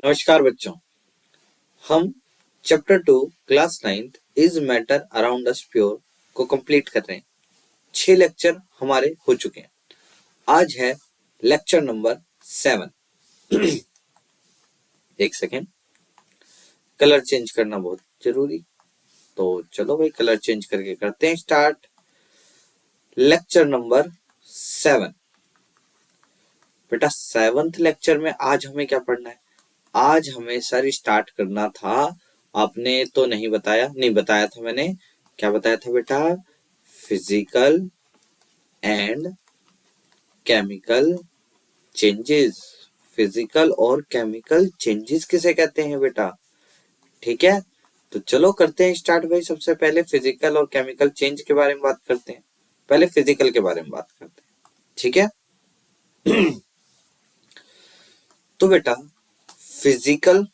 नमस्कार बच्चों। हम chapter 2 class 9th is matter around us pure को कंप्लीट कर रहे हैं। 6 लेक्चर हमारे हो चुके हैं। आज है लेक्चर नंबर 7। एक सेकेंड, कलर चेंज करना बहुत जरूरी, तो चलो भाई कलर चेंज करके करते हैं स्टार्ट। Lecture number 7। बेटा 7th लेक्चर में आज हमें क्या पढ़ना है? आज हमें सर स्टार्ट करना था। आपने तो नहीं बताया, नहीं बताया था मैंने। क्या बताया था बेटा? Physical and chemical changes. Physical और केमिकल चेंजेस किसे कहते हैं बेटा? ठीक है, तो चलो करते हैं स्टार्ट भाई। सबसे पहले फिजिकल और केमिकल चेंज के बारे में बात करते हैं। पहले फिजिकल के बारे में बात करते हैं, ठीक है। तो बेटा फिजिकल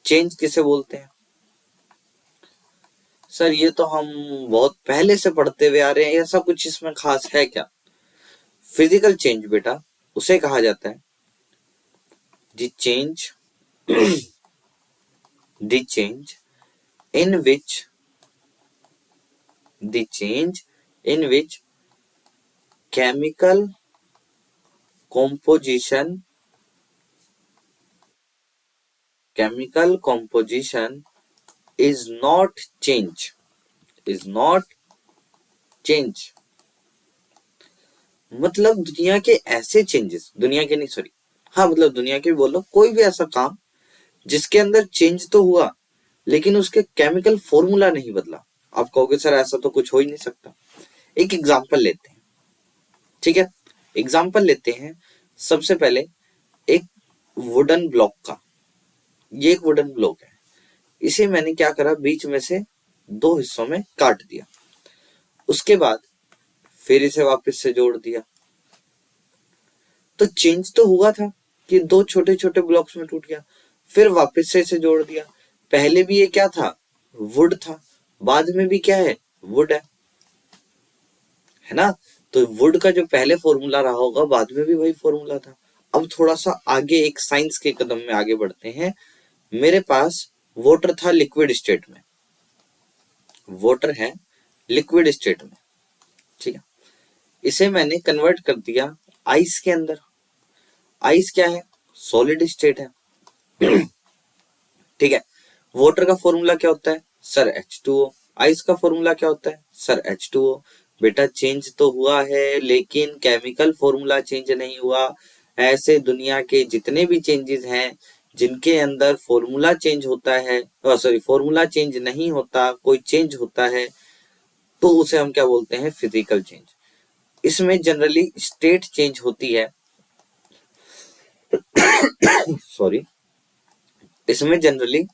चेंज किसे बोलते हैं? सर ये तो हम बहुत पहले से पढ़ते हुए आ रहे हैं, ऐसा कुछ इसमें खास है क्या? फिजिकल चेंज बेटा उसे कहा जाता है the change the change in which the change in which chemical composition is not change। मतलब दुनिया के ऐसे चेंजेस, दुनिया के नहीं सॉरी, हाँ मतलब दुनिया के भी बोलो, कोई भी ऐसा काम जिसके अंदर चेंज तो हुआ लेकिन उसके केमिकल फॉर्मूला नहीं बदला। आप कहोगे सर ऐसा तो कुछ हो ही नहीं सकता। एक एग्जांपल लेते हैं, ठीक है। एग्जांपल लेते हैं सबसे पहले एक वुडन ब्लॉक का। ये एक वुडन ब्लॉक है, इसे मैंने क्या करा, बीच में से 2 हिस्सों में काट दिया। उसके बाद फिर इसे वापस से जोड़ दिया, तो चेंज तो हुआ था कि 2 छोटे छोटे ब्लॉक्स में टूट गया। फिर वापस से इसे जोड़ दिया। पहले भी ये क्या था? वुड था। बाद में भी क्या है? वुड है ना। तो वुड का जो पहले फॉर्मूला रहा होगा बाद में भी वही फॉर्मूला था। अब थोड़ा सा आगे एक साइंस के कदम में आगे बढ़ते हैं। मेरे पास वाटर था लिक्विड स्टेट में, वाटर है लिक्विड स्टेट में, ठीक है। इसे मैंने कन्वर्ट कर दिया आइस के अंदर। आइस क्या है? सॉलिड स्टेट है, ठीक है। वाटर का फॉर्मूला क्या होता है सर? H2O। आइस का फॉर्मूला क्या होता है सर? H2O। बेटा चेंज तो हुआ है लेकिन केमिकल फॉर्मूला चेंज नहीं हुआ। ऐसे दुनिया के जितने भी चेंजेस हैं जिनके अंदर फॉर्मूला चेंज होता है, सॉरी फॉर्मूला चेंज नहीं होता, कोई चेंज होता है, तो उसे हम क्या बोलते हैं? Physical change. इसमें जनरली स्टेट चेंज होती है, सॉरी, इसमें जनरली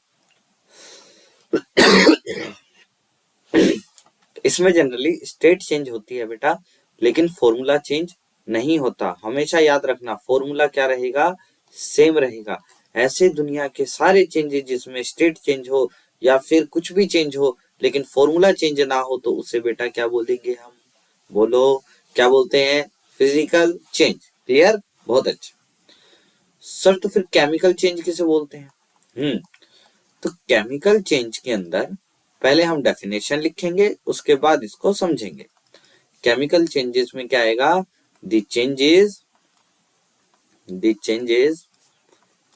स्टेट चेंज होती है बेटा, लेकिन फॉर्मूला चेंज नहीं होता। हमेशा याद रखना फॉर्मूला क्या रहेगा? सेम रहेगा। ऐसे दुनिया के सारे चेंजेस जिसमें स्टेट चेंज हो या फिर कुछ भी चेंज हो लेकिन फॉर्मूला चेंज ना हो, तो उसे बेटा क्या बोलेंगे हम? बोलो क्या बोलते हैं? Physical change. क्लियर? बहुत अच्छा सर। तो फिर केमिकल चेंज किसे बोलते हैं? तो केमिकल चेंज के अंदर पहले हम डेफिनेशन लिखेंगे, उसके बाद इसको समझेंगे। केमिकल चेंजेस में क्या आएगा? द चेंजेस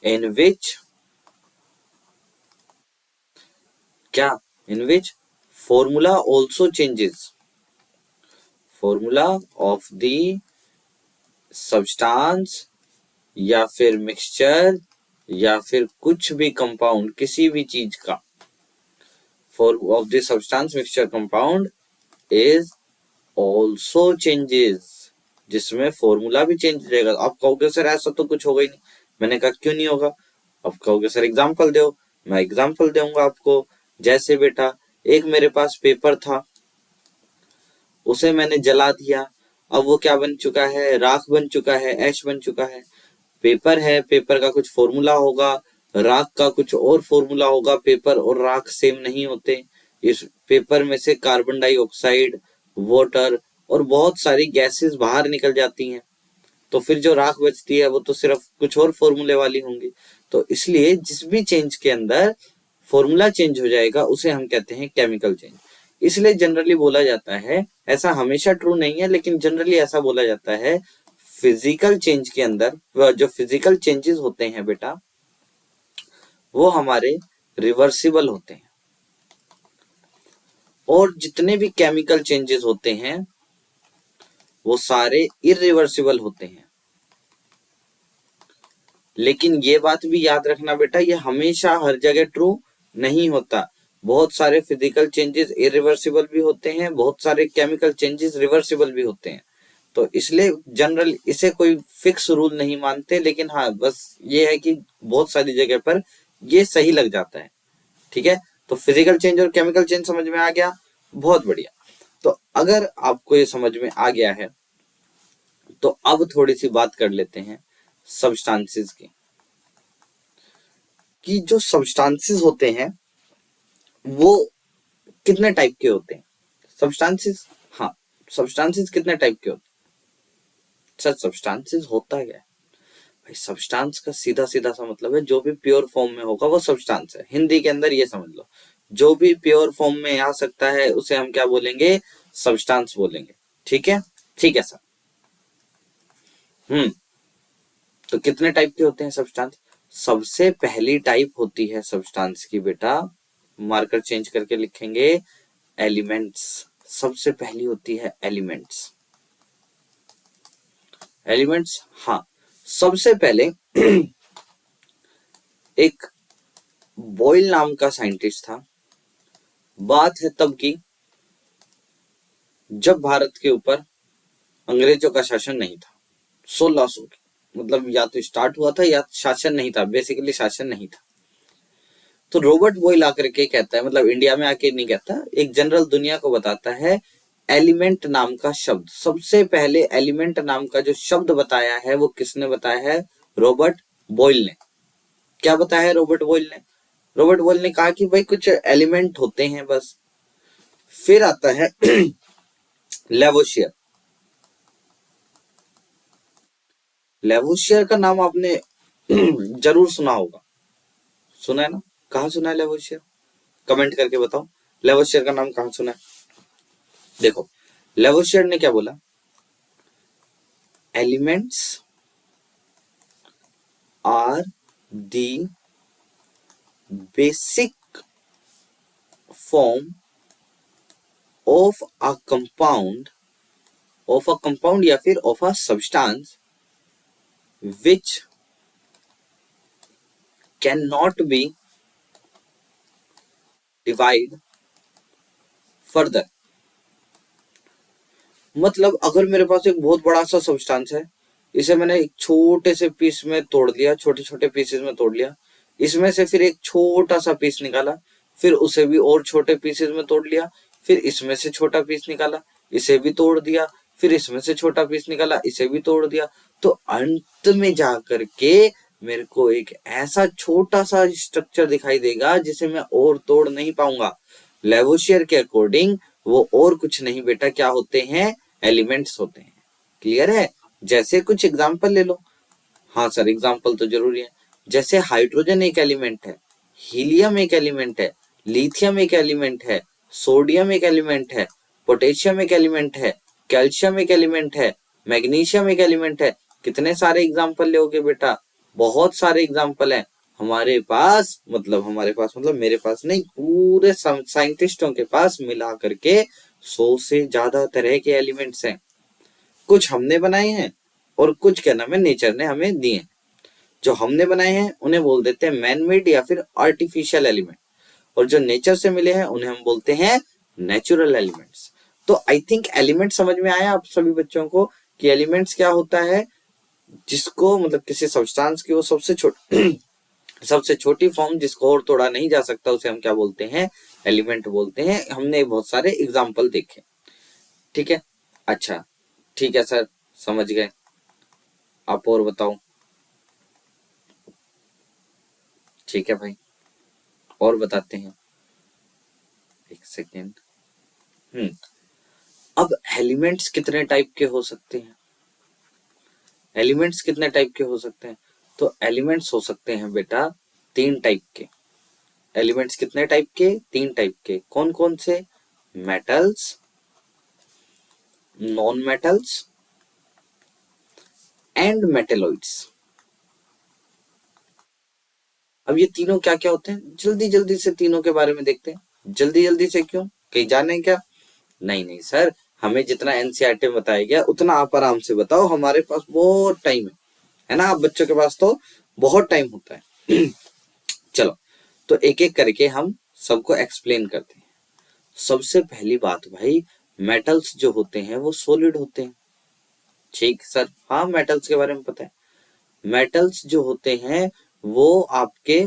इन विच क्या? In which formula also changes. Formula of the substance या फिर मिक्सचर या फिर कुछ भी कंपाउंड, किसी भी चीज का of the substance mixture compound is also changes, जिसमें फॉर्मूला भी चेंज रहेगा। आप कहोगे सर ऐसा तो कुछ होगा ही नहीं। मैंने कहा क्यों नहीं होगा? अब कहोगे सर एग्जांपल दो। मैं एग्जांपल दूंगा आपको। जैसे बेटा एक मेरे पास पेपर था, उसे मैंने जला दिया। अब वो क्या बन चुका है? राख बन चुका है, ऐश बन चुका है। पेपर है, पेपर का कुछ फॉर्मूला होगा, राख का कुछ और फॉर्मूला होगा। पेपर और राख सेम नहीं होते। इस पेपर में से कार्बन डाइऑक्साइड, वाटर और बहुत सारी गैसेस बाहर निकल जाती हैं। तो फिर जो राख बचती है वो तो सिर्फ कुछ और फॉर्मूले वाली होंगी। तो इसलिए जिस भी चेंज के अंदर फॉर्मूला चेंज हो जाएगा उसे हम कहते हैं केमिकल चेंज। इसलिए जनरली बोला जाता है, ऐसा हमेशा ट्रू नहीं है लेकिन जनरली ऐसा बोला जाता है, फिजिकल चेंज के अंदर जो फिजिकल चेंजेस होते हैं बेटा वो हमारे रिवर्सिबल होते हैं, और जितने भी केमिकल चेंजेस होते हैं वो सारे इरिवर्सिबल होते हैं। लेकिन ये बात भी याद रखना बेटा, ये हमेशा हर जगह ट्रू नहीं होता। बहुत सारे फिजिकल चेंजेस इरिवर्सिबल भी होते हैं, बहुत सारे केमिकल चेंजेस रिवर्सिबल भी होते हैं। तो इसलिए जनरल इसे कोई फिक्स रूल नहीं मानते, लेकिन हाँ बस ये है कि बहुत सारी जगह पर ये सही लग जाता है। ठीक है, तो फिजिकल चेंज और केमिकल चेंज समझ में आ गया, बहुत बढ़िया। तो अगर आपको ये समझ में आ गया है तो अब थोड़ी सी बात कर लेते हैं सब्सटेंसेस की, कि जो सब्सटेंसेस होते हैं वो कितने टाइप के होते हैं। सब्सटेंसेस, हाँ सब्सटेंसेस कितने टाइप के होते हैं। सर सब्सटेंसेस होता क्या है भाई? सब्सटेंस का सीधा सीधा सा मतलब है जो भी प्योर फॉर्म में होगा वो सब्सटेंस है। हिंदी के अंदर ये समझ लो, जो भी प्योर फॉर्म में आ सकता है उसे हम क्या बोलेंगे? सब्सटेंस बोलेंगे। ठीक है, ठीक है सर। तो कितने टाइप के होते हैं सब्सटेंस? सबसे पहली टाइप होती है सब्सटेंस की बेटा, मार्कर चेंज करके लिखेंगे, एलिमेंट्स। सबसे पहली होती है एलिमेंट्स। एलिमेंट्स, हाँ। सबसे पहले एक बॉयल नाम का साइंटिस्ट था। बात है तब की जब भारत के ऊपर अंग्रेजों का शासन नहीं था। 1600 की, मतलब या तो स्टार्ट हुआ था या शासन नहीं था, बेसिकली शासन नहीं था। तो रॉबर्ट बॉयल आकर के कहता है, मतलब इंडिया में आके नहीं कहता, एक जनरल दुनिया को बताता है, एलिमेंट नाम का शब्द। सबसे पहले एलिमेंट नाम का जो शब्द बताया है वो किसने बताया है? रॉबर्ट बॉयल ने। क्या बताया है रॉबर्ट बॉयल ने? रॉबर्ट बॉयल ने कहा कि भाई कुछ एलिमेंट होते हैं बस। फिर आता है लेवोशियर। लेवोशियर का नाम आपने जरूर सुना होगा, सुना है ना? कहाँ सुना है लेवोशियर? कमेंट करके बताओ, लेवोशियर का नाम कहाँ सुना है? देखो लेवोशियर ने क्या बोला, elements are the basic form of a compound, of a compound या फिर of a substance which can not be divide further. मतलब अगर मेरे पास एक बहुत बड़ा सा सब्सटेंस है, इसे मैंने एक छोटे से पीस में तोड़ लिया, छोटे छोटे पीसेस में तोड़ लिया, इसमें से फिर एक छोटा सा पीस निकाला, फिर उसे भी और छोटे पीसेस में तोड़ लिया, फिर इसमें से छोटा पीस निकाला, इसे भी तोड़ दिया, फिर इसमें से छोटा पीस निकाला, इसे भी तोड़ दिया, तो अंत में जाकर के मेरे को एक ऐसा छोटा सा स्ट्रक्चर दिखाई देगा जिसे मैं और तोड़ नहीं पाऊंगा। लेवोशियर के अकॉर्डिंग वो और कुछ नहीं बेटा, क्या होते हैं? एलिमेंट्स होते हैं। क्लियर है? जैसे कुछ एग्जांपल ले लो। हाँ सर एग्जांपल तो जरूरी है। जैसे हाइड्रोजन एक एलिमेंट है, हीलियम एक एलिमेंट है, लिथियम एक एलिमेंट है, सोडियम एक एलिमेंट है, पोटेशियम एक एलिमेंट है, कैल्शियम एक एलिमेंट है, मैग्नीशियम एक एलिमेंट है। कितने सारे एग्जांपल लोगे बेटा? बहुत सारे एग्जांपल हैं हमारे पास, मतलब हमारे पास मतलब मेरे पास नहीं, पूरे साइंटिस्टों के पास मिला करके 100 से ज्यादा तरह के एलिमेंट्स हैं। कुछ हमने बनाए हैं और कुछ क्या नाम है नेचर ने हमें दिए हैं। जो हमने बनाए हैं उन्हें बोल देते हैं मैन मेड या फिर आर्टिफिशियल एलिमेंट, और जो नेचर से मिले हैं उन्हें हम बोलते हैं नेचुरल एलिमेंट्स। तो आई थिंक एलिमेंट समझ में आया आप सभी बच्चों को कि एलिमेंट्स क्या होता है, जिसको मतलब किसी सब्सटेंस की वो सबसे छोटी सबसे छोटी फॉर्म जिसको और तोड़ा नहीं जा सकता उसे हम क्या बोलते हैं? एलिमेंट बोलते हैं। हमने बहुत सारे एग्जाम्पल देखे। ठीक है, अच्छा ठीक है सर, समझ गए। आप और बताओ। ठीक है भाई, और बताते हैं, एक सेकेंड। अब एलिमेंट्स कितने टाइप के हो सकते हैं? एलिमेंट्स कितने टाइप के हो सकते हैं? तो एलिमेंट्स हो सकते हैं बेटा 3 टाइप के। एलिमेंट्स कितने टाइप के? 3 टाइप के। कौन कौन से? Metals, non metals and metalloids. अब ये तीनों क्या क्या होते हैं, जल्दी जल्दी से तीनों के बारे में देखते हैं। जल्दी जल्दी से क्यों, कहीं जाने हैं क्या? नहीं नहीं सर, हमें जितना एनसीईआरटी में बताया गया उतना आप आराम से बताओ, हमारे पास बहुत टाइम है ना, आप बच्चों के पास तो बहुत टाइम होता है। चलो, तो एक एक करके हम सबको एक्सप्लेन करते हैं। सबसे पहली बात भाई, मेटल्स जो होते हैं वो सॉलिड होते हैं। ठीक सर, हाँ मेटल्स के बारे में पता है। मेटल्स जो होते हैं वो आपके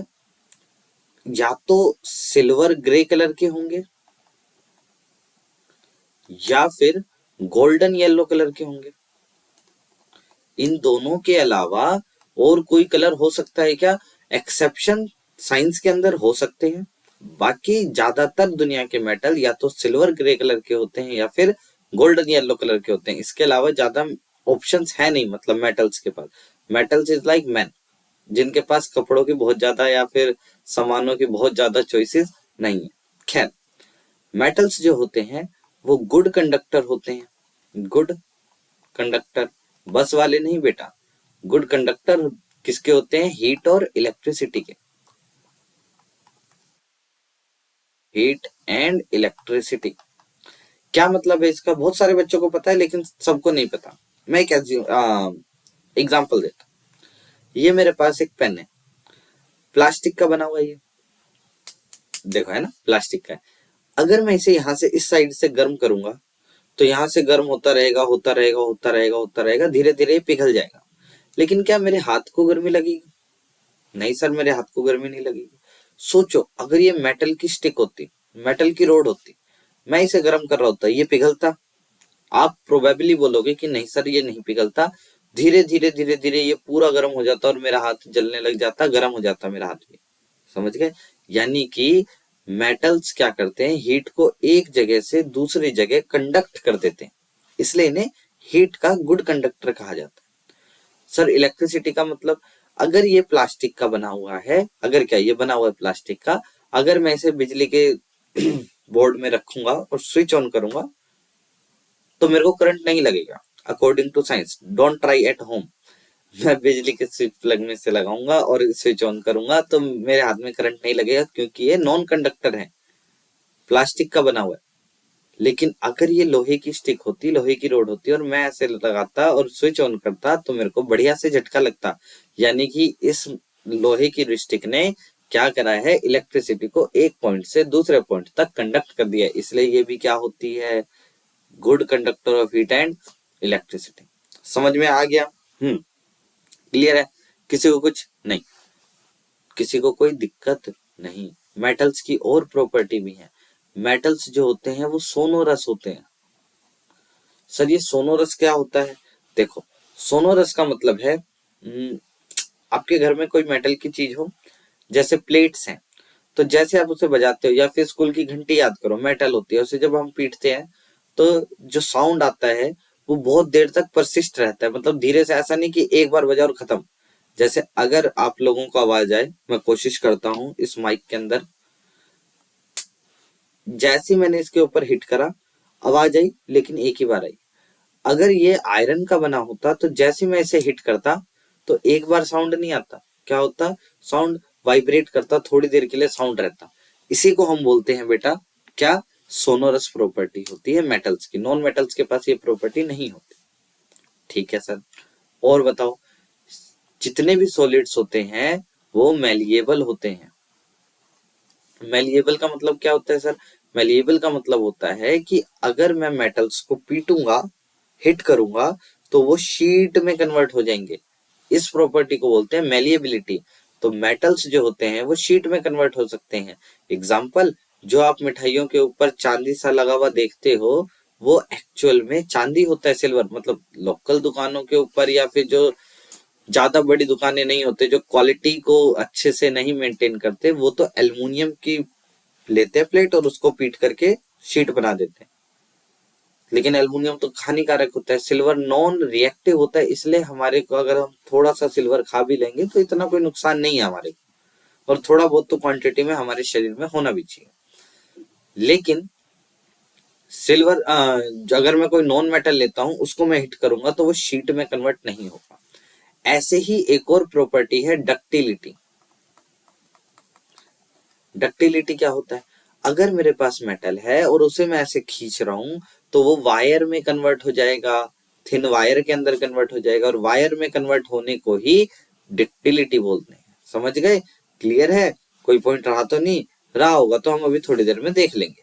या तो सिल्वर ग्रे कलर के होंगे या फिर गोल्डन येलो कलर के होंगे। इन दोनों के अलावा और कोई कलर हो सकता है क्या? एक्सेप्शन साइंस के अंदर हो सकते हैं। बाकी ज्यादातर दुनिया के मेटल या तो सिल्वर ग्रे कलर के होते हैं या फिर गोल्डन येलो कलर के होते हैं। इसके अलावा ज्यादा ऑप्शंस है नहीं, मतलब मेटल्स के पास। मेटल्स इज लाइक मैन, जिनके पास कपड़ों की बहुत ज्यादा या फिर सामानों की बहुत ज्यादा चॉइसेस नहीं है। खैर, मेटल्स जो होते हैं वो गुड कंडक्टर होते हैं। गुड कंडक्टर, बस वाले नहीं बेटा। गुड कंडक्टर किसके होते हैं? हीट और इलेक्ट्रिसिटी के। हीट एंड इलेक्ट्रिसिटी क्या मतलब है इसका? बहुत सारे बच्चों को पता है लेकिन सबको नहीं पता। मैं एक एग्जाम्पल देता हूँ। ये मेरे पास एक पेन है, प्लास्टिक का बना हुआ है। ये देखो, है ना, प्लास्टिक का है। अगर मैं इसे यहाँ से इस साइड से गर्म करूंगा तो यहाँ से गर्म होता रहेगा, होता रहेगा, होता रहेगा, होता रहेगा, धीरे धीरे पिघल जाएगा। लेकिन क्या मेरे हाथ को गर्मी लगेगी? नहीं सर, मेरे हाथ को गर्मी नहीं लगेगी। सोचो, अगर ये मेटल की स्टिक होती, मेटल की रोड होती, मैं इसे गर्म कर रहा होता, ये पिघलता? आप प्रोबेबली बोलोगे कि नहीं सर ये नहीं पिघलता, धीरे धीरे धीरे धीरे ये पूरा गर्म हो जाता और मेरा हाथ जलने लग जाता, गर्म हो जाता मेरा हाथ भी। समझ गए? यानी कि मेटल्स क्या करते हैं, हीट को एक जगह से दूसरी जगह कंडक्ट कर देते हैं, इसलिए इन्हें हीट का गुड कंडक्टर कहा जाता है। सर इलेक्ट्रिसिटी का मतलब, अगर ये प्लास्टिक का बना हुआ है, अगर क्या ये बना हुआ है प्लास्टिक का, अगर मैं इसे बिजली के बोर्ड में रखूंगा और स्विच ऑन करूंगा तो मेरे को करंट नहीं लगेगा। According to science, don't try at home. मैं बिजली के स्विच प्लग में से लगाऊंगा और स्विच ऑन करूंगा तो मेरे हाथ में करंट नहीं लगेगा, क्योंकि ये नॉन कंडक्टर है, प्लास्टिक का बना हुआ है। लेकिन अगर ये लोहे की स्टिक होती, लोहे की रोड होती और मैं ऐसे लगाता और स्विच ऑन करता तो मेरे को बढ़िया से झटका लगता। यानी कि इस लोहे की स्टिक ने क्या करा है, इलेक्ट्रिसिटी को एक पॉइंट से दूसरे पॉइंट तक कंडक्ट कर दिया, इसलिए ये भी क्या होती है? Good conductor of heat and electricity. समझ में आ गया? क्लियर है? किसी को कुछ नहीं? किसी को कोई दिक्कत नहीं? मेटल्स की और प्रॉपर्टी भी है। मेटल्स जो होते हैं वो सोनोरस होते हैं। सर ये सोनोरस क्या होता है? देखो, सोनोरस का मतलब है आपके घर में कोई मेटल की चीज हो, जैसे प्लेट्स हैं, तो जैसे आप उसे बजाते हो, या फिर स्कूल की घंटी याद करो, मेटल होती है, उसे जब हम पीटते हैं तो जो साउंड आता है वो बहुत देर तक परसिस्ट रहता है, मतलब धीरे से, ऐसा नहीं कि एक बार बजा और खत्म। जैसे अगर आप लोगों को आवाज आए, मैं कोशिश करता हूँ इस माइक के अंदर, जैसे मैंने इसके ऊपर हिट करा आवाज आई, लेकिन एक ही बार आई। अगर ये आयरन का बना होता तो जैसे मैं इसे हिट करता तो एक बार साउंड नहीं आता, क्या होता? साउंड वाइब्रेट करता, थोड़ी देर के लिए साउंड रहता। इसी को हम बोलते हैं बेटा क्या? सोनोरस प्रॉपर्टी होती है मेटल्स की। नॉन मेटल्स के पास ये प्रॉपर्टी नहीं होती। ठीक है सर, और बताओ, जितने भी सॉलिड्स होते हैं वो मेलिएबल होते हैं। मेलिएबल का मतलब क्या होता है सर? मेलिएबल का मतलब होता है कि अगर मैं मेटल्स को पीटूंगा, हिट करूंगा, तो वो शीट में कन्वर्ट हो जाएंगे। इस प्रॉपर्टी को बोलते हैं मेलिएबिलिटी। तो मेटल्स जो होते हैं वो शीट में कन्वर्ट हो सकते हैं। एग्जाम्पल, जो आप मिठाइयों के ऊपर चांदी सा लगा हुआ देखते हो वो एक्चुअल में चांदी होता है, सिल्वर। मतलब लोकल दुकानों के ऊपर या फिर जो ज्यादा बड़ी दुकानें नहीं होते, जो क्वालिटी को अच्छे से नहीं मेंटेन करते, वो तो एल्युमिनियम की लेते हैं प्लेट और उसको पीट करके शीट बना देते हैं। लेकिन एल्युमिनियम तो हानिकारक होता है। सिल्वर नॉन रिएक्टिव होता है, इसलिए हमारे को अगर हम थोड़ा सा सिल्वर खा भी लेंगे तो इतना कोई नुकसान नहीं है हमारे को, और थोड़ा बहुत तो क्वांटिटी में हमारे शरीर में होना भी चाहिए। लेकिन सिल्वर अगर मैं कोई नॉन मेटल लेता हूं, उसको मैं हिट करूंगा तो वो शीट में कन्वर्ट नहीं होगा। ऐसे ही एक और प्रॉपर्टी है डक्टिलिटी। डक्टिलिटी क्या होता है? अगर मेरे पास मेटल है और उसे मैं ऐसे खींच रहा हूं तो वो वायर में कन्वर्ट हो जाएगा, थिन वायर के अंदर कन्वर्ट हो जाएगा, और वायर में कन्वर्ट होने को ही डक्टिलिटी बोलते हैं। समझ गए? क्लियर है? कोई पॉइंट रहा तो नहीं? रहा होगा तो हम अभी थोड़ी देर में देख लेंगे।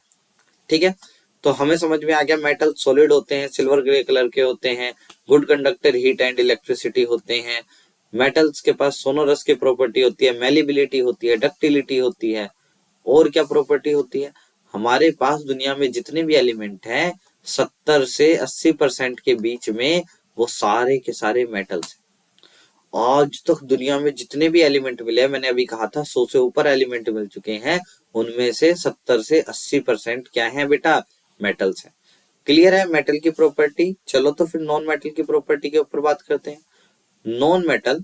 ठीक है, तो हमें समझ में आ गया मेटल सॉलिड होते हैं, सिल्वर ग्रे कलर के होते हैं, good conductor, heat and electricity होते हैं। मेटल्स के पास सोनोरस की प्रॉपर्टी होती है, मेलिबिलिटी होती है, डक्टिलिटी होती है। और क्या प्रॉपर्टी होती है? हमारे पास दुनिया में जितने भी एलिमेंट हैं 70 से 80% के बीच में वो सारे के सारे मेटल्स हैं। आज तक दुनिया में जितने भी एलिमेंट मिले हैं, मैंने अभी कहा था 100 से ऊपर एलिमेंट मिल चुके हैं, उनमें से 70 से 80% क्या है बेटा? मेटल्स है। क्लियर है मेटल की प्रॉपर्टी? चलो तो फिर नॉन मेटल की प्रॉपर्टी के ऊपर बात करते हैं। नॉन मेटल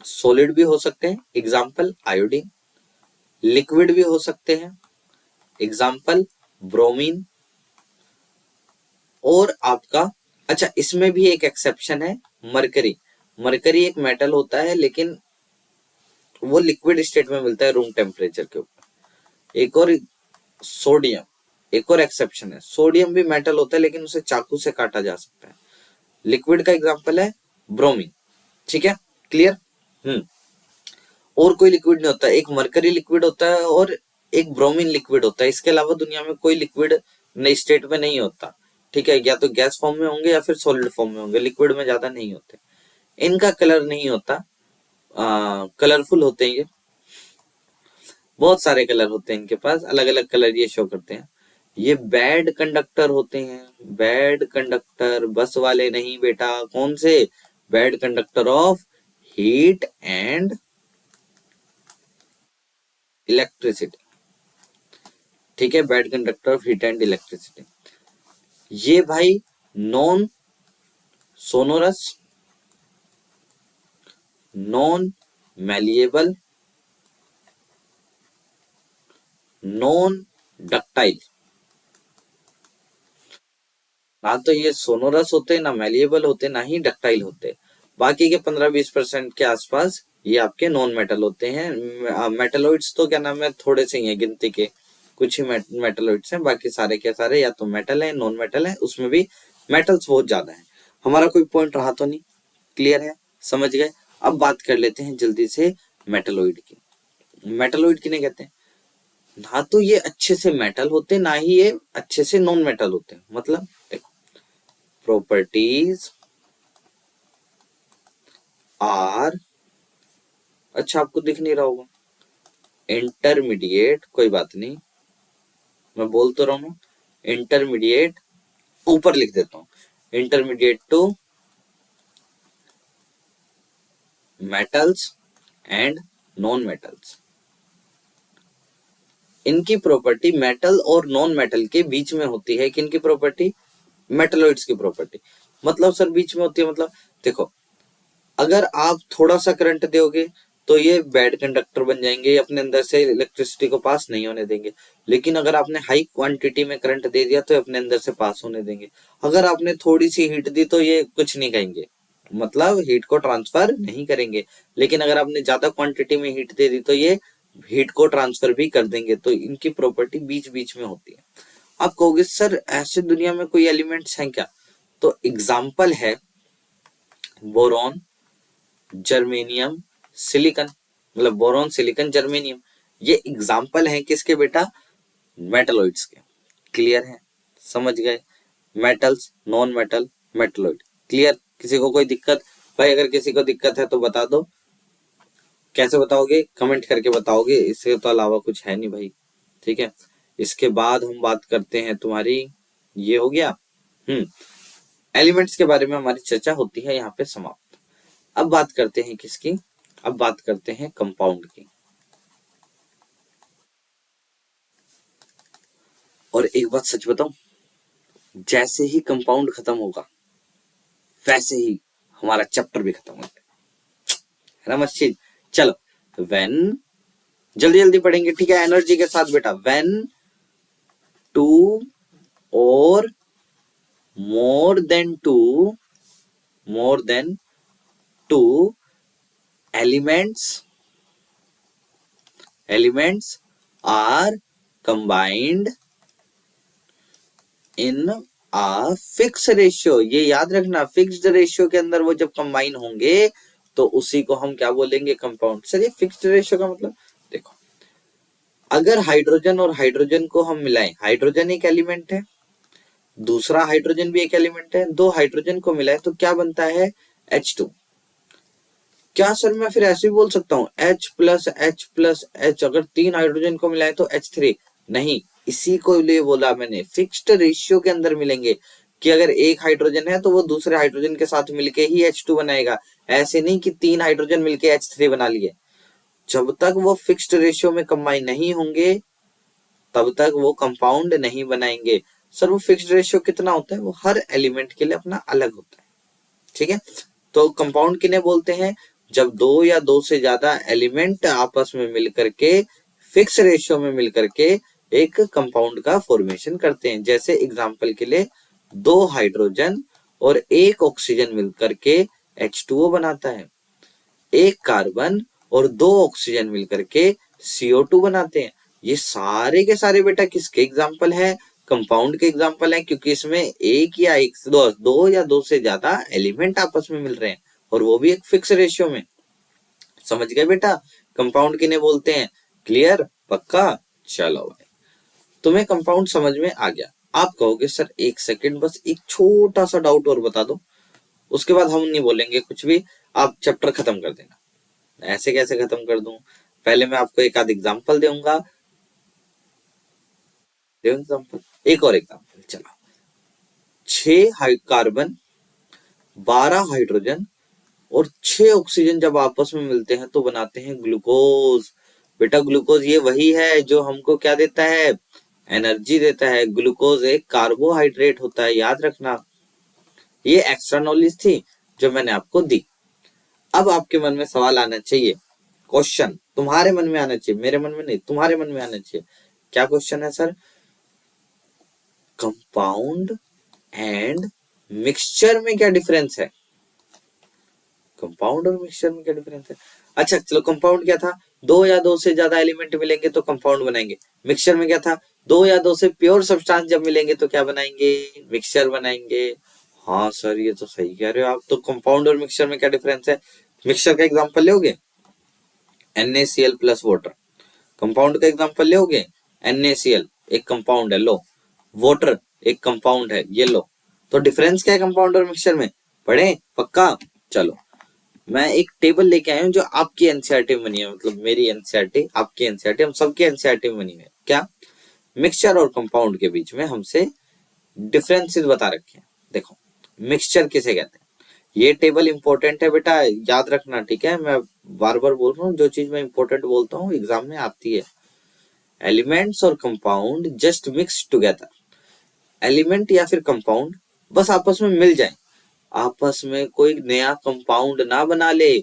सॉलिड भी हो सकते हैं, एग्जाम्पल आयोडीन। लिक्विड भी हो सकते हैं, एग्जाम्पल ब्रोमीन। और आपका, अच्छा इसमें भी एक एक्सेप्शन है, मरकरी। मरकरी एक मेटल होता है लेकिन वो लिक्विड स्टेट में मिलता है रूम टेम्परेचर के ऊपर। एक और सोडियम, एक और एक्सेप्शन है, सोडियम भी मेटल होता है लेकिन उसे चाकू से काटा जा सकता है। लिक्विड का एग्जांपल है ब्रोमीन। ठीक है, क्लियर? हम्म। और कोई लिक्विड नहीं होता, एक मरकरी लिक्विड होता है और एक ब्रोमीन लिक्विड होता है। इसके अलावा दुनिया में कोई लिक्विड नई स्टेट में नहीं होता। ठीक है, या तो गैस फॉर्म में होंगे या फिर सॉलिड फॉर्म में होंगे, लिक्विड में ज्यादा नहीं होते। इनका कलर नहीं होता, कलरफुल होते हैं ये, बहुत सारे कलर होते हैं इनके पास, अलग अलग कलर ये शो करते हैं। ये बैड कंडक्टर होते हैं। बैड कंडक्टर बस वाले नहीं बेटा, कौन से? Bad conductor of heat and electricity. ठीक है, bad conductor of heat and electricity. ये भाई non sonorous, non malleable, non ductile. ना तो ये सोनोरस होते, ना मैलिएबल होते, ना ही डक्टाइल होते। बाकी के 15-20% के आसपास ये आपके नॉन मेटल होते हैं। मेटलोइड्स तो क्या नाम है, थोड़े से ही हैं, गिनती के कुछ ही मेटलोइड्स हैं, बाकी सारे के सारे या तो मेटल है, नॉन मेटल है, उसमें भी मेटल्स बहुत ज्यादा है। हमारा कोई पॉइंट रहा तो नहीं? क्लियर है? समझ गए? अब बात कर लेते हैं जल्दी से मेटलोइड की। मेटलोइड किन्हें कहते हैं? ना तो ये अच्छे से मेटल होते, ना ही ये अच्छे से नॉन मेटल होते। मतलब प्रॉपर्टीज आर, अच्छा आपको दिख नहीं रहा होगा, इंटरमीडिएट, कोई बात नहीं, मैं बोल तो रहा हूं, इंटरमीडिएट, ऊपर लिख देता हूं, intermediate to metals and non metals. इनकी प्रॉपर्टी मेटल और नॉन मेटल के बीच में होती है। किनकी प्रॉपर्टी? मेटलोइड्स की प्रॉपर्टी। मतलब सर बीच में होती है मतलब, देखो अगर आप थोड़ा सा करंट दोगे तो ये बैड कंडक्टर बन जाएंगे, अपने अंदर से इलेक्ट्रिसिटी को पास नहीं होने देंगे। लेकिन अगर आपने हाई क्वांटिटी में करंट दे दिया तो अपने अंदर से पास होने देंगे। अगर आपने थोड़ी सी हीट दी तो ये कुछ नहीं कहेंगे, मतलब हीट को ट्रांसफर नहीं करेंगे। लेकिन अगर आपने ज्यादा क्वांटिटी में हीट दे दी तो ये हीट को ट्रांसफर भी कर देंगे। तो इनकी प्रॉपर्टी बीच बीच में होती है। आप कहोगे सर ऐसे दुनिया में कोई एलिमेंट्स हैं क्या? तो एग्जाम्पल है बोरॉन, जर्मेनियम, सिलिकन। मतलब बोरॉन, सिलिकन, जर्मेनियम, ये एग्जाम्पल हैं किसके बेटा? मेटलॉइड्स के। क्लियर है? समझ गए? Metals, non metal, metalloid. Clear? किसी को कोई दिक्कत? भाई अगर किसी को दिक्कत है तो बता दो। कैसे बताओगे? कमेंट करके बताओगे, इसके तो अलावा कुछ है नहीं भाई। ठीक है, इसके बाद हम बात करते हैं तुम्हारी, ये हो गया एलिमेंट्स के बारे में हमारी चर्चा होती है यहाँ पे समाप्त। अब बात करते हैं किसकी? अब बात करते हैं कंपाउंड की। और एक बात सच बताऊं, जैसे ही कंपाउंड खत्म होगा वैसे ही हमारा चैप्टर भी खत्म हो जाएगा, है ना मस्त चीज। चलो व्हेन, जल्दी जल्दी पढ़ेंगे, ठीक है, एनर्जी के साथ बेटा। व्हेन टू और more than two elements are combined in a fix ratio, ये याद रखना, फिक्स्ड रेशियो के अंदर वो जब कंबाइन होंगे तो उसी को हम क्या बोलेंगे, कंपाउंड। सर ये फिक्स्ड रेशियो का मतलब देखो, अगर हाइड्रोजन और हाइड्रोजन को हम मिलाएं, हाइड्रोजन एक एलिमेंट है, दूसरा हाइड्रोजन भी एक एलिमेंट है, दो हाइड्रोजन को मिलाएं तो क्या बनता है, H2। क्या सर मैं फिर ऐसे भी बोल सकता हूँ H+H+H, अगर तीन हाइड्रोजन को मिलाएं तो H3? नहीं, इसी को लिए बोला मैंने, फिक्स्ड रेशियो के अंदर मिलेंगे, कि अगर एक हाइड्रोजन है तो वो दूसरे हाइड्रोजन के साथ मिलके ही H2 बनाएगा, ऐसे नहीं कि तीन हाइड्रोजन मिलके H3 बना लिए। जब तक वो फिक्स्ड रेशियो में कंबाइन नहीं होंगे तब तक वो कंपाउंड नहीं बनाएंगे। सर वो फिक्स्ड रेशियो कितना होता है, वो हर एलिमेंट के लिए अपना अलग होता है, ठीक है। तो कंपाउंड किन्हें बोलते हैं, जब दो या दो से ज्यादा एलिमेंट आपस में मिलकर के फिक्स रेशियो में मिलकर के एक कंपाउंड का फॉर्मेशन करते हैं। जैसे एग्जांपल के लिए दो हाइड्रोजन और एक ऑक्सीजन मिलकर के H2O बनाता है, एक कार्बन और दो ऑक्सीजन मिलकर के CO2 बनाते हैं। ये सारे के सारे बेटा किसके एग्जाम्पल है, कंपाउंड के एग्जाम्पल है, क्योंकि इसमें एक या एक दो या दो से ज्यादा एलिमेंट आपस में मिल रहे हैं और वो भी एक फिक्स रेशियो में। समझ गए बेटा, कंपाउंड किन्हें बोलते हैं, क्लियर, पक्का। चलो भाई, तुम्हें कंपाउंड समझ में आ गया। आप कहोगे सर एक सेकंड, बस एक छोटा सा डाउट और बता दो, उसके बाद हम नहीं बोलेंगे कुछ भी, आप चैप्टर खत्म कर देना। ऐसे कैसे खत्म कर दूं, पहले मैं आपको एक आध एग्जांपल दूंगा। एक और एग्जांपल, चलो 6 कार्बन, 12 हाइड्रोजन और 6 ऑक्सीजन जब आपस में मिलते हैं तो बनाते हैं ग्लूकोज। बेटा ग्लूकोज ये वही है जो हमको क्या देता है, एनर्जी देता है। ग्लूकोज एक कार्बोहाइड्रेट होता है, याद रखना। ये एक्स्ट्रा नॉलेज थी जो मैंने आपको दी। अब आपके मन में सवाल आना चाहिए, क्वेश्चन तुम्हारे मन में आना चाहिए, मेरे मन में नहीं, तुम्हारे मन में आना चाहिए। क्या क्वेश्चन है सर, कंपाउंड एंड मिक्सचर में क्या डिफरेंस है, कंपाउंड और मिक्सचर में क्या डिफरेंस है। अच्छा चलो, कंपाउंड क्या था, दो या दो से ज्यादा एलिमेंट मिलेंगे तो कंपाउंड बनाएंगे। मिक्सचर में क्या था, दो या दो से प्योर सब्सटेंस जब मिलेंगे तो क्या बनाएंगे, मिक्सचर बनाएंगे। हाँ सर ये तो सही कह रहे हो आप, तो कंपाउंड और मिक्सचर में क्या डिफरेंस है। मिक्सचर का एग्जांपल लोगे, NaCl प्लस वाटर। कंपाउंड का एग्जांपल लोगे, NaCl एक कंपाउंड है, लो, वाटर एक कंपाउंड है, ये लो। तो डिफरेंस क्या है कंपाउंड और मिक्सचर में, पढ़े पक्का। चलो मैं एक टेबल लेके आया हूँ जो आपकी एनसीईआरटी में बनी है, मतलब मेरी एनसीईआरटी, आपकी एनसीईआरटी, हम सबकी एनसीईआरटी में बनी है। क्या, मिक्सचर और कंपाउंड के बीच में हमसे डिफरेंसेस बता रखे हैं। देखो मिक्सचर किसे कहते हैं, ये टेबल इंपॉर्टेंट है बेटा, याद रखना, ठीक है। मैं बार बार बोल रहा हूँ, जो चीज मैं इंपॉर्टेंट बोलता हूँ एग्जाम में आती है। एलिमेंट्स और compound just mix together, element या फिर कंपाउंड बस आपस में मिल जाए, आपस में कोई नया कंपाउंड ना बना ले।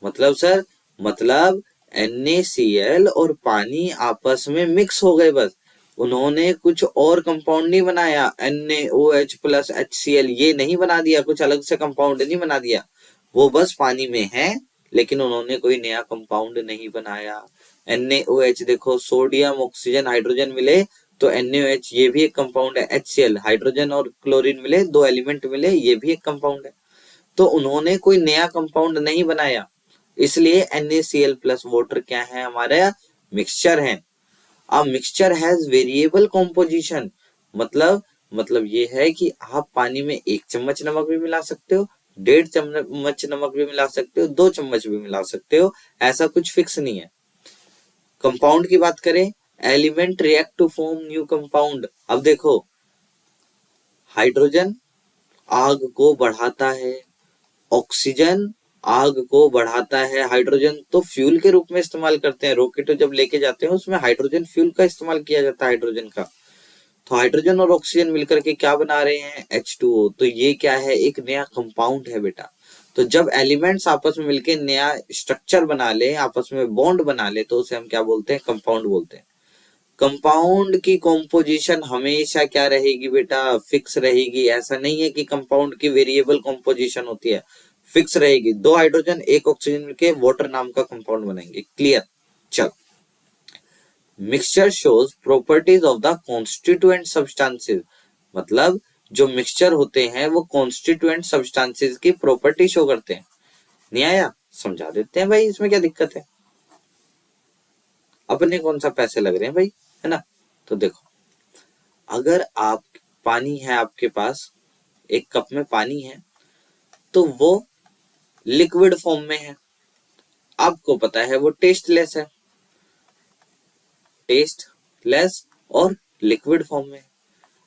मतलब सर, मतलब NaCl और पानी आपस में मिक्स हो गए, बस उन्होंने कुछ और कंपाउंड नहीं बनाया, NaOH प्लस HCl ये नहीं बना दिया, कुछ अलग से कंपाउंड नहीं बना दिया, वो बस पानी में है लेकिन उन्होंने कोई नया कंपाउंड नहीं बनाया। NaOH देखो, सोडियम ऑक्सीजन हाइड्रोजन मिले तो NaOH ये भी एक कंपाउंड है, HCl हाइड्रोजन और क्लोरीन मिले, दो एलिमेंट मिले, ये भी एक कंपाउंड है। तो उन्होंने कोई नया कंपाउंड नहीं बनाया, इसलिए NaCl प्लस वाटर क्या है, हमारा मिक्सचर है। अब मिक्सचर हैज वेरिएबल कॉम्पोजिशन, मतलब ये है कि आप पानी में 1 चम्मच नमक भी मिला सकते हो, 1.5 चम्मच नमक भी मिला सकते हो, 2 चम्मच भी मिला सकते हो, ऐसा कुछ फिक्स नहीं है। कंपाउंड की बात करें, element react to form new compound. अब देखो, हाइड्रोजन आग को बढ़ाता है, ऑक्सीजन आग को बढ़ाता है, हाइड्रोजन तो फ्यूल के रूप में इस्तेमाल करते हैं, रॉकेट जब लेके जाते हैं उसमें हाइड्रोजन फ्यूल का इस्तेमाल किया जाता है, हाइड्रोजन का। तो हाइड्रोजन और ऑक्सीजन मिलकर के क्या बना रहे हैं, H2O। तो ये क्या है, एक नया कंपाउंड है बेटा। तो जब एलिमेंट्स आपस में मिलके नया स्ट्रक्चर बना ले, आपस में बॉन्ड बना ले, तो उसे हम क्या बोलते हैं, कंपाउंड बोलते हैं। कंपाउंड की कॉम्पोजिशन हमेशा क्या रहेगी बेटा, फिक्स रहेगी। ऐसा नहीं है कि कंपाउंड की वेरिएबल कॉम्पोजिशन होती है, फिक्स रहेगी। 2 हाइड्रोजन 1 ऑक्सीजन मिलके वाटर नाम का कंपाउंड बनाएंगे। क्लियर। चल, mixture shows properties of the constituent substances, मतलब जो मिक्सचर होते हैं वो कॉन्स्टिट्यूएंट सब्सटेंसेस की प्रॉपर्टी शो करते हैं। नहीं आया, समझा देते हैं भाई, इसमें क्या दिक्कत है, अपने कौन सा पैसे लग रहे हैं भाई, है ना। तो देखो, अगर आप पानी है आपके पास, एक कप में पानी है, तो वो लिक्विड फॉर्म में है, आपको पता है वो टेस्टलेस है, टेस्टलेस और लिक्विड फॉर्म में।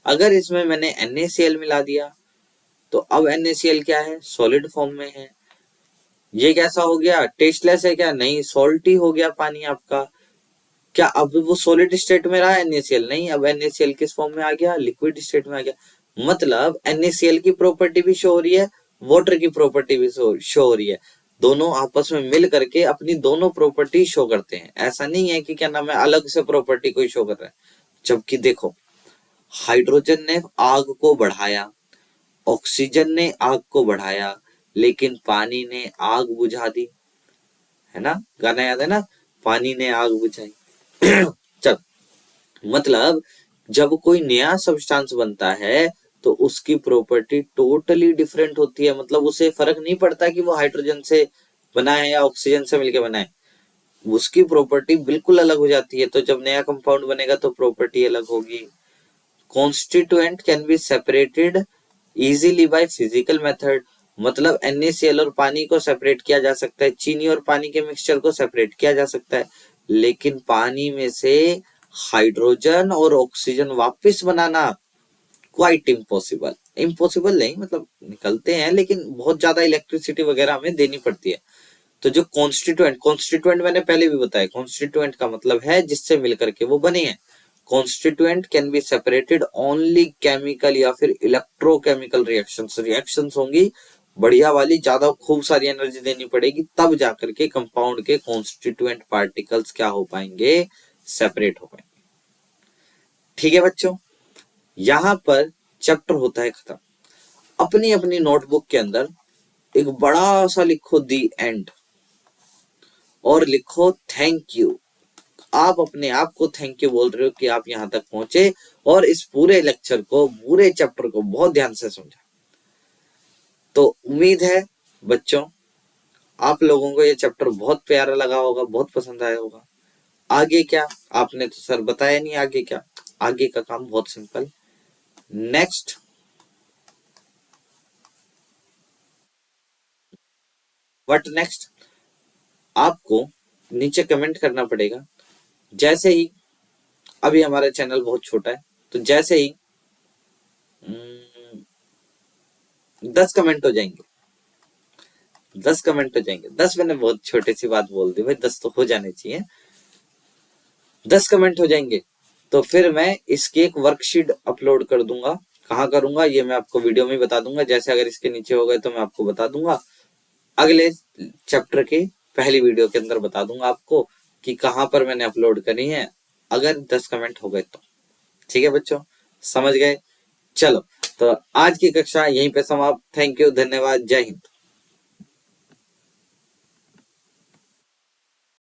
अगर इसमें मैंने NaCl मिला दिया तो अब NaCl क्या है, सॉलिड फॉर्म में है। ये कैसा हो गया, टेस्टलेस है क्या, नहीं, सॉल्टी हो गया पानी आपका। क्या अब वो सॉलिड स्टेट में रहा NaCl, नहीं, अब NaCl किस फॉर्म में आ गया, लिक्विड स्टेट में आ गया। मतलब NaCl की प्रॉपर्टी भी शो हो रही है, वाटर की प्रॉपर्टी भी शो हो रही है। दोनों आपस में मिल करके अपनी दोनों प्रॉपर्टी शो करते हैं। ऐसा नहीं है कि क्या नाम है, अलग से प्रॉपर्टी कोई शो कर रहा है। जबकि देखो, हाइड्रोजन ने आग को बढ़ाया, ऑक्सीजन ने आग को बढ़ाया, लेकिन पानी ने आग बुझा दी, है ना, गाना याद है ना, पानी ने आग बुझाई। चल, मतलब जब कोई नया सब्सटेंस बनता है तो उसकी प्रॉपर्टी टोटली डिफरेंट होती है। मतलब उसे फर्क नहीं पड़ता कि वो हाइड्रोजन से बना है या ऑक्सीजन से मिलकर बना है, उसकी प्रॉपर्टी बिल्कुल अलग हो जाती है। तो जब नया कंपाउंड बनेगा तो प्रॉपर्टी अलग होगी। Constituent can be separated easily by physical method, मतलब NaCl और पानी को सेपरेट किया जा सकता है, चीनी और पानी के मिक्सचर को सेपरेट किया जा सकता है, लेकिन पानी में से हाइड्रोजन और ऑक्सीजन वापस बनाना क्वाइट इम्पॉसिबल। इम्पॉसिबल नहीं, मतलब निकलते हैं, लेकिन बहुत ज्यादा इलेक्ट्रिसिटी वगैरह हमें देनी पड़ती है। तो जो कॉन्स्टिट्यूएंट मैंने पहले भी बताया, कॉन्स्टिट्यूएंट का मतलब है जिससे मिलकर के वो बने हैं। Constituent can be separated only chemical या फिर इलेक्ट्रोकेमिकल रिएक्शंस होंगी, बढ़िया वाली, ज्यादा खूब सारी एनर्जी देनी पड़ेगी, तब जाकर के कंपाउंड के कॉन्स्टिट्यूएंट पार्टिकल्स क्या हो पाएंगे, सेपरेट हो पाएंगे। ठीक है बच्चों, यहां पर चैप्टर होता है खत्म। अपनी अपनी नोटबुक के अंदर एक बड़ा सा लिखो दी एंड, और लिखो थैंक यू। आप अपने आप को थैंक यू बोल रहे हो कि आप यहां तक पहुंचे और इस पूरे लेक्चर को, पूरे चैप्टर को बहुत ध्यान से समझा। तो उम्मीद है बच्चों आप लोगों को ये चैप्टर बहुत प्यारा लगा होगा, बहुत पसंद आया होगा। आगे क्या, आपने तो सर बताया नहीं आगे क्या। आगे का काम बहुत सिंपल। नेक्स्ट, व्हाट नेक्स्ट, आपको नीचे कमेंट करना पड़ेगा। जैसे ही, अभी हमारा चैनल बहुत छोटा है, तो जैसे ही 10 कमेंट हो जाएंगे, 10 कमेंट हो जाएंगे, 10 मैंने बहुत छोटी सी बात बोल दी भाई, 10 तो हो जाने चाहिए। 10 कमेंट हो जाएंगे तो फिर मैं इसकी एक वर्कशीट अपलोड कर दूंगा। कहाँ करूंगा ये मैं आपको वीडियो में बता दूंगा। जैसे अगर इसके नीचे हो गए तो मैं आपको बता दूंगा, अगले चैप्टर के पहली वीडियो के अंदर बता दूंगा आपको कि कहाँ पर मैंने अपलोड करी है, अगर 10 कमेंट हो गए तो। ठीक है बच्चों, समझ गए। चलो, तो आज की कक्षा यहीं पे समाप्त। थैंक यू, धन्यवाद, जय हिंद।